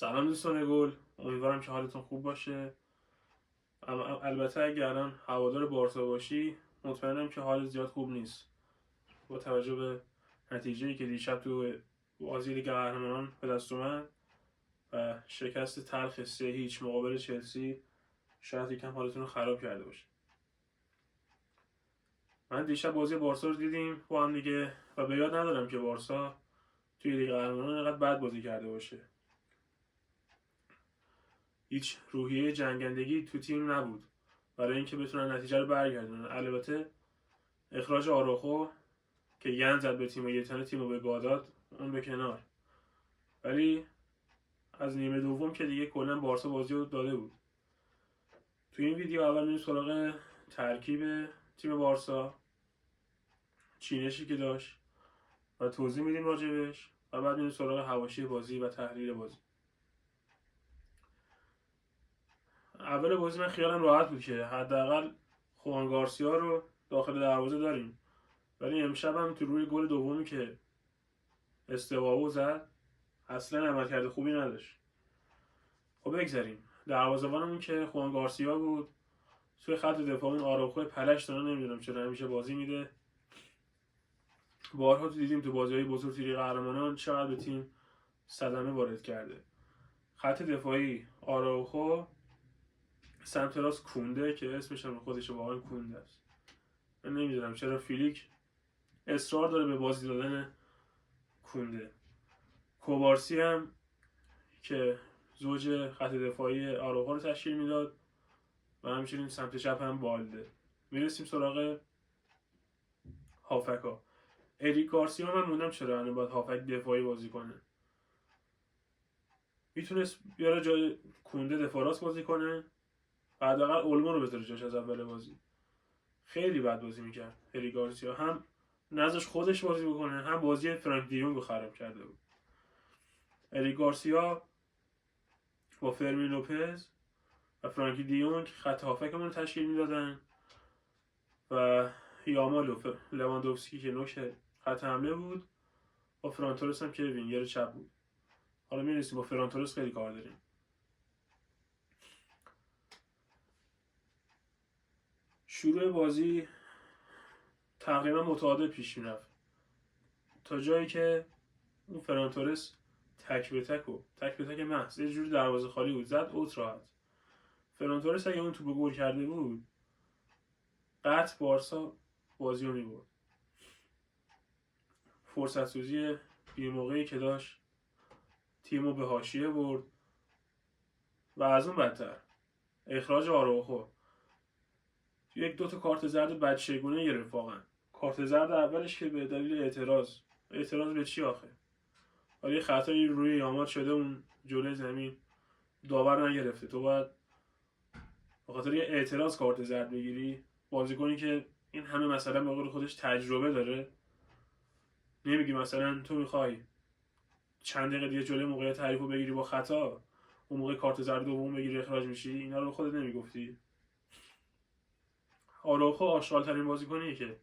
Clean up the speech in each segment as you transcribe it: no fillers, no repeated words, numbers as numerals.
سلام دوستان گل، امیدوارم که حالتون خوب باشه. اما البته اگه الان هوادار بارسا باشی مطمئنم که حال زیاد خوب نیست با توجه به نتیجه‌ای که دیشب تو بازی لیگ قهرمانان به دست اومد و شکست تلخ 3-0 مقابل چلسی. شاید یکم حالتون رو خراب کرده باشه. من دیشب بازی بارسا رو دیدیم با هم دیگه و به یاد ندارم که بارسا توی لیگ قهرمانان انقدر بد بازی کرده باشه. هیچ روحیه جنگندگی تو تیم نبود برای اینکه بتونن نتیجه رو برگردونن. البته اخراج آراخو که گند زد به تیم و یه تنه تیم رو به گاه داد اون به کنار، ولی از نیمه دوم که دیگه کلا بارسا بازی رو داده بود. تو این ویدیو اول میریم سراغ ترکیب تیم بارسا، چینشی که داشت و توضیح میدیم راجبش و بعد میریم سراغ حواشی بازی و تحلیل بازی. اول بازی من خیالم راحت بود که حداقل خوان گارسیا رو داخل دروازه داریم، ولی امشب هم تو روی گل دومی که استواو زد اصلا عملکرد خوبی نداشت. خب بگذاریم. دروازه‌بانمون که خوان گارسیا بود، توی خط دفاعمون آراخو پلش داره، نمیدونم چرا همیشه بازی میده. بارها تو دیدیم تو بازی‌های بزرگ لیگ قهرمانان چقدر به تیم صدمه وارد کرده. خط دفاعی آراخو، سمت راست کونده که اسمش هم خودش واقعا کونده است. من نمیدونم چرا فیلیک اصرار داره به بازی دادن کونده. کوبارسی هم که زوج خط دفاعی آراخو رو تشکیل میداد و همچنین سمت چپ هم بالده. میرسیم سراغ هافکا. اریک گارسیا من موندم چرا الان باید هافک دفاعی بازی کنه. میتونست بیاره جای کونده دفاع راست بازی کنه، حداقل اولمو رو بذاره جاش از اول بازی. خیلی بد بازی میکرد اریک گارسیا، هم نذاش خودش بازی بکنه هم بازی فرانک دیونگ رو خراب کرده بود. اریک گارسیا با فرمین لوپز و فرانکی دیونگ خط هافکمون رو تشکیل میدادن و یامال و لواندوفسکی که نوک خط حمله بود، با فرانتورس هم که وینگر چپ بود. حالا میرسیم با فرانتورس خیلی کار داریم. شروع بازی تقریبا متعادل پیش میرفت تا جایی که اون فرانتورس تک به تک محض یه جوری دروازه خالی بود زد اوت راحت. فرانتورس اگه اون توپو گل کرده بود قطع بارسا بازی رو میبرد. فرصت سوزی بی‌موقعی که داشت تیمو به حاشیه برد و از اون بدتر اخراج آراوخو. یک دوتا کارت زرد بچگونه گرفت واقعا. کارت زرد اولش که به دلیل اعتراض به چی آخه؟ ولی خطایی روی یامات شده اون جلوی زمین داور نگرفته. تو باید به خاطر یه اعتراض کارت زرد بگیری؟ بازیکنی که این همه مثلا به قول خودش تجربه داره، نمیگی مثلا تو میخوای چند دقیقه دیگه جلوی موقعیت حریفو بگیری با خطا، اون موقع کارت زرد دوم بگیری اخراج میشی؟ اینا رو خودت نمیگفتی؟ آراوخو آشغال ترین بازیکنیه که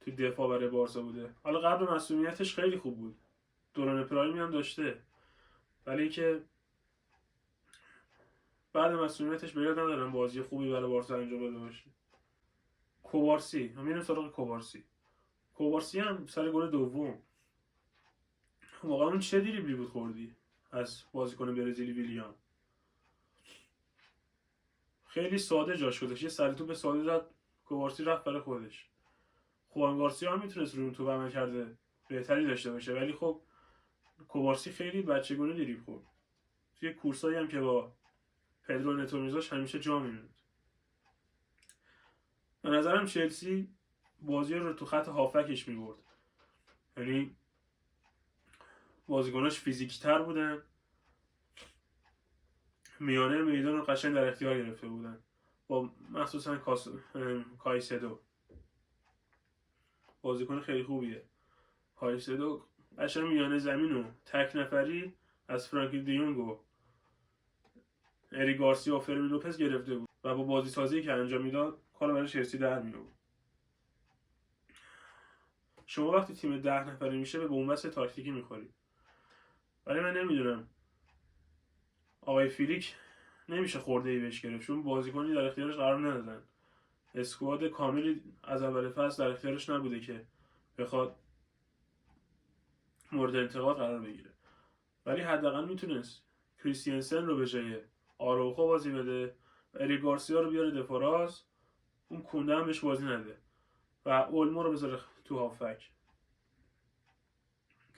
تو دفاع برای بارسا بوده. حالا قبل مسئولیتش خیلی خوب بود، دوران پرایمی هم داشته، ولی که بعد مسئولیتش به یاد ندارم بازی خوبی برای بارسا انجام داده باشه. کوبارسی، همین سراغ کوبارسی هم سر گل دوم واقعا اون چه دریبلی بود خوردی از بازیکن برزیلی ویلیام. خیلی ساده جاش گذاشت، یه سر توپ ساده زد، کوبارسی رفت برای خودش. خوان گارسیا هم میتونست روی اون توپ عمل کرده بهتری داشته باشه، ولی خب کوبارسی خیلی بچگونه دریبل خورد. توی کورسایی هم که با پدرو نتو میذاش همیشه جا میموند. به نظرم چلسی بازی رو تو خط هافکش میبرد، یعنی بازیکناش فیزیکی تر بودن، میانه میدان رو قشنگ در اختیار گرفته بودن، با مخصوصا کایسدو. بازیکن خیلی خوبیه کایسدو، قشنگ میانه زمین و تک نفری از فرانکی دیونگ و اریک گارسیا و فرمین لوپز گرفته بود و با بازی سازی که انجام میداد کار برای چلسی در میآورد. شما وقتی تیم 10 نفره میشه به بنبست تاکتیکی میخوری، ولی من نمیدونم آقای فیلیک نمیشه خورده‌ای بهش گرفت، چون بازیکنی در اختیارش قرار ندادن. اسکواد کاملی از اول فصل در اختیارش نبوده که بخواد مورد انتقاد قرار بگیره. ولی حداقل میتونست کریستینسن رو به جای آروخو بازی بده، اریک گارسیا رو بیاره دفاع راست، اون کونده هم بهش بازی نده و اولمو رو بذاره تو هافک.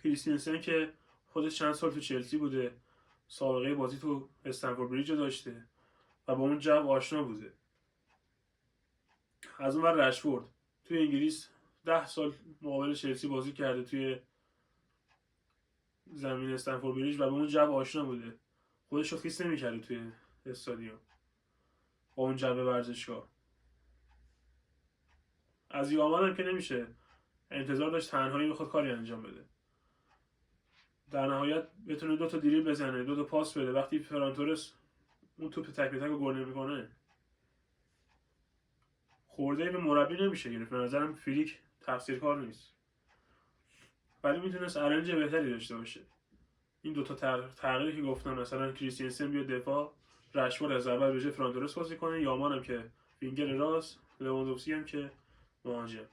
کریستینسن که خودش چند سال تو چلسی بوده، سابقه بازی تو استنفورد بریج داشته و با اون جو آشنا بوده. از اون ور رشفورد توی انگلیس 10 سال مقابل چلسی بازی کرده توی زمین استنفورد بریج و به اون جو آشنا بوده، خودش رو خیس نمی‌کرده توی استادیوم با اون جو ورزشگاه. از یامان هم که نمیشه انتظار داشت تنهایی بخواد کاری انجام بده. در نهایت بتونه 2 تا دریبل بزنه، 2 تا پاس بده. وقتی فران تورس اون توپ تک به تک رو گل نمی‌کنه، خورده به مربی نمیشه گرفت. به نظرم فیلیک تقصیرکار نیست، ولی میتونست ارنج بهتری داشته باشه. این 2 تا تغییری که گفتم، مثلا کریستینسن بیاد دفاع، رشفورد از اول به جای فران تورس بازی کنه، یامان هم که وینگر راست، لواندوفسکی هم که مهاجم.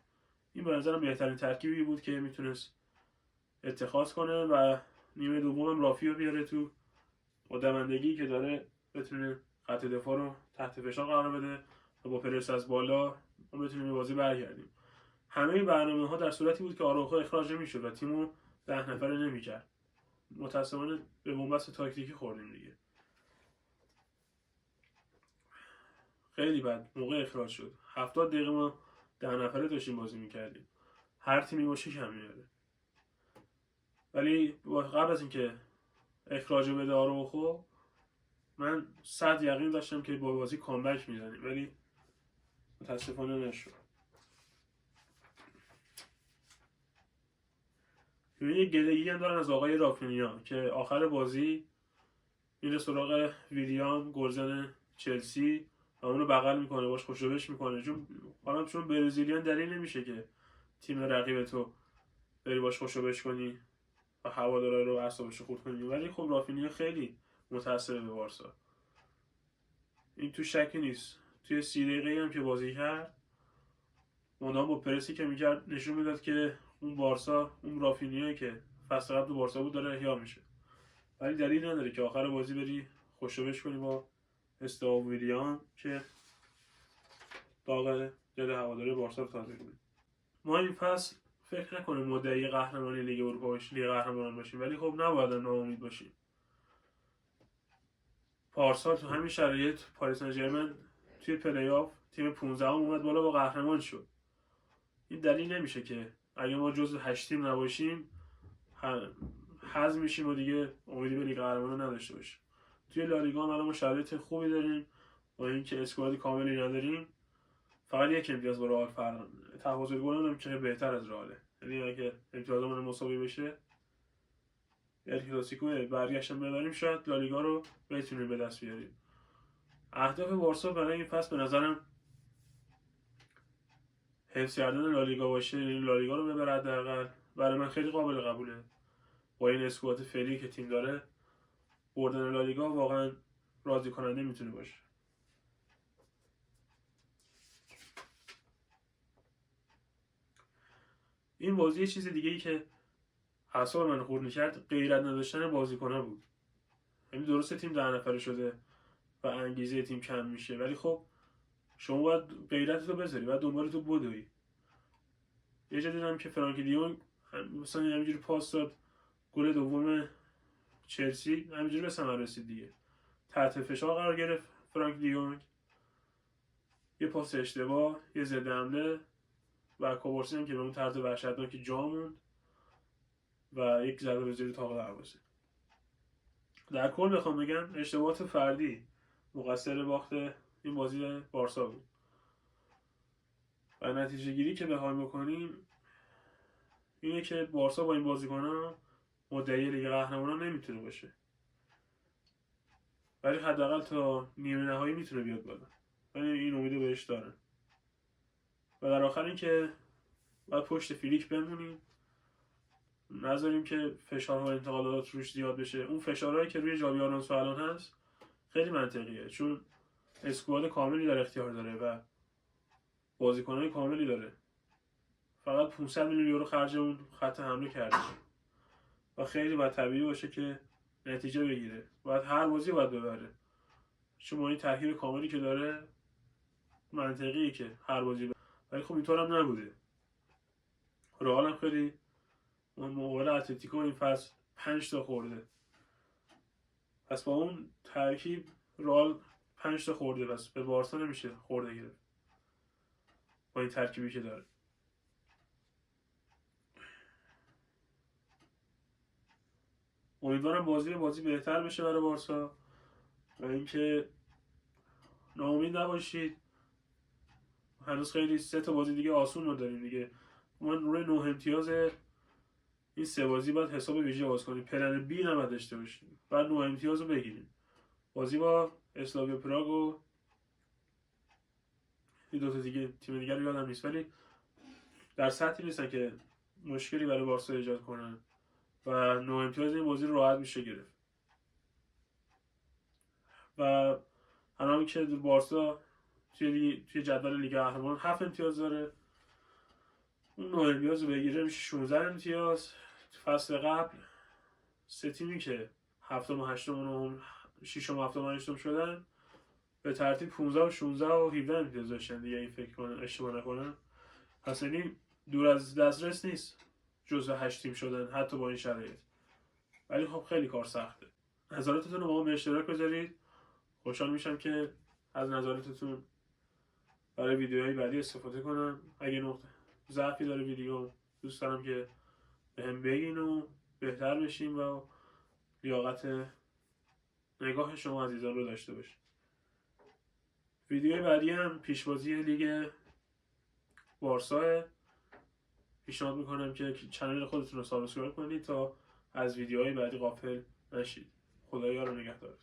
این به نظرم بهترین ترکیبی بود که میتونست اتخاذ کنه و نیمه دومم رافیو بیاره تو با دوندگی که داره، بتونه خط دفاع رو تحت فشار قرار بده و با پرس از بالا ما بتونیم به بازی برگردیم. همه این برنامه‌ها در صورتی بود که آراوخو اخراج نمی‌شد و تیمو 10 نفره نمی‌کرد. متأسفانه به بنبست تاکتیکی خوردیم دیگه. خیلی بد موقع اخراج شد. 70 دقیقه ما 10 نفره داشتیم بازی می‌کردیم. هر تیمی باشه کم میاره. ولی قبل از اینکه اخراج بده آراوخو، من 100 یقین داشتم که با بازی کامبک میزنیم، ولی متاسفانه نشد. یه گله‌ای هم دارن از آقای رافینیا که آخر بازی میره سراغ ویلیام گلزن چلسی و اونو بغل میکنه، باش خوشوبش میکنه. چون برزیلیان دلیل نمیشه که تیم رقیب تو بری باش خوشوبش کنی و هوادارا رو اعصابش خورد کنی. ولی خب رافینیا خیلی متاثر به بارسا، این تو شکی نیست. توی 30 دقیقه هم که بازی کرد، مدام با پرسی که میکرد نشون میداد که اون بارسا، اون رافینیایی که فصل قبل تو بارسا بود داره احیا میشه. ولی دلیل نداره که آخر بازی بری خوشوبش کنی با استاو ویلیام که داغ دل هواداری بارسا رو تازه کنه. ما این فصل فکر نکنیم مدعی قهرمانی لیگ اروپا باشیم، لیگ قهرمانان باشیم، ولی خب نباید ناامید باشیم. پارسال تو همین شرایط پاریس سن ژرمن توی پلی آف تیم 15 اومد بالا با قهرمان شد. این دلیل نمیشه که اگه ما جزو 8 تیم نباشیم حذف میشیم و دیگه امیدی به لیگ قهرمانان نداشته باشیم. توی لالیگا هم الان ما شرایط خوبی داریم، با اینکه اسکواد کاملی نداریم. فقط یک امتیاز با رئال فرق، تفاضل گل هم که بهتر از رئاله. یعنی اگه امتیازمون مساوی بشه، یعنی کلاسیکو برگشتن ببریم، شاید لالیگا رو بتونیم به دست بیاریم. اهداف بارسا برای این فصل به نظرم حفظ کردن لالیگا باشه، یعنی لالیگا رو ببره حداقل. برای من خیلی قابل قبوله با این اسکواد فعلی که تیم داره. بردن لالیگا واقعا راضی کننده میتونه باشه. این بازی یه چیز دیگه ای که اعصاب من خورد می‌کرد غیرت نداشتن بازیکن‌ها بود. یعنی درسته تیم 10 نفره شده و انگیزه تیم کم میشه، ولی خب شما باید غیرتتو بذاری، باید دنبال تو بدوی. یه جا دیدم که فرانکی دیونگ مثلا همینجوری پاس داد، گل دوم چلسی همینجوری به ثمر رسید دیگه. تحت فشار قرار گرفت فرانک دیونگ، یه پاس اشتباه، یه ضد حمله و کوبارسی هم که به اون طرز وحشتناکی جا موند و یک ضربه به زیر طاق دروازه. در کل بخوام بگم اشتباهات فردی مقصر باخت این بازی بارسا بود و نتیجه گیری که بخوایم بکنیم اینه که بارسا با این بازیکن‌ها مدعی لیگ قهرمانان نمیتونه باشه، ولی حداقل تا نیمه نهایی میتونه بیاد بالا. من این امیدو بهش دارم. و در آخر این که باید پشت فیلیک بمونیم، نذاریم که فشارها و انتقادات روش زیاد بشه. اون فشارهایی که روی ژاوی آلونسو الان هست خیلی منطقیه، چون اسکواد کاملی در اختیار داره و بازیکنهای کاملی داره. فقط 500 میلیون یورو خرج اون خط حمله کرده و خیلی باید طبیعی باشه که نتیجه بگیره. باید هر بازی باید ببره، چون این ترکیب کاملی که داره منطقیه که هر بازی ببره. ولی خب اینطور هم نبوده. رئال هم خیلی اون مقابل اتلتیکو این فصل 5 تا خورده، پس با اون ترکیب رئال 5 تا خورده، پس به بارسا نمیشه خورده گرفت با این ترکیبی که داره. امیدوارم بازی بهتر بشه برای بارسا و اینکه ناامید نباشید. هنوز خیلی 3 تا بازی دیگه آسون رو داریم دیگه. ما روی 9 امتیاز این 3 بازی باید حساب ویژه باز کنیم، پلن بی نباید داشته باشیم، بعد 9 امتیاز رو بگیریم. بازی با اسلاویا پراگ و این 2 تا دیگه تیم دیگه رو یادم نیست، ولی در سطحی نیستن که مشکلی برای بارسا ایجاد کنن و 9 امتیاز این بازی رو راحت میشه گرفت. و الان که بارسا توی جدول لیگ قهرمانان 7 امتیاز داره، اون 9 امتیاز رو بگیره میشه 16 امتیاز. فصل قبل 3 تیمی که 7م و 8م و 6م و 7م و 8م شدن به ترتیب 15 و 16 و 17 امتیاز داشتن دیگه، این فکر کنم اشتباه نکنم. پس یعنی دور از دسترس نیست جزو 8 تیم شدن حتی با این شرایط، ولی خب خیلی کار سخته. نظراتتون رو با ما به اشتراک بذارید، خوشحال میشم که از نظراتتون برای ویدیوهای بعدی استفاده کنم. اگه نقطه ضعفی داره ویدیو دوست دارم که بهم بگین و بهتر بشیم و لیاقت نگاه شما عزیزان رو داشته باشیم. ویدیوی بعدی هم پیشبازی لیگ بارسا. پیشنهاد میکنم که چنل خودتون رو سابسکرایب کنید تا از ویدیوهای بعدی غافل نشید. خدایا رو نگهدار.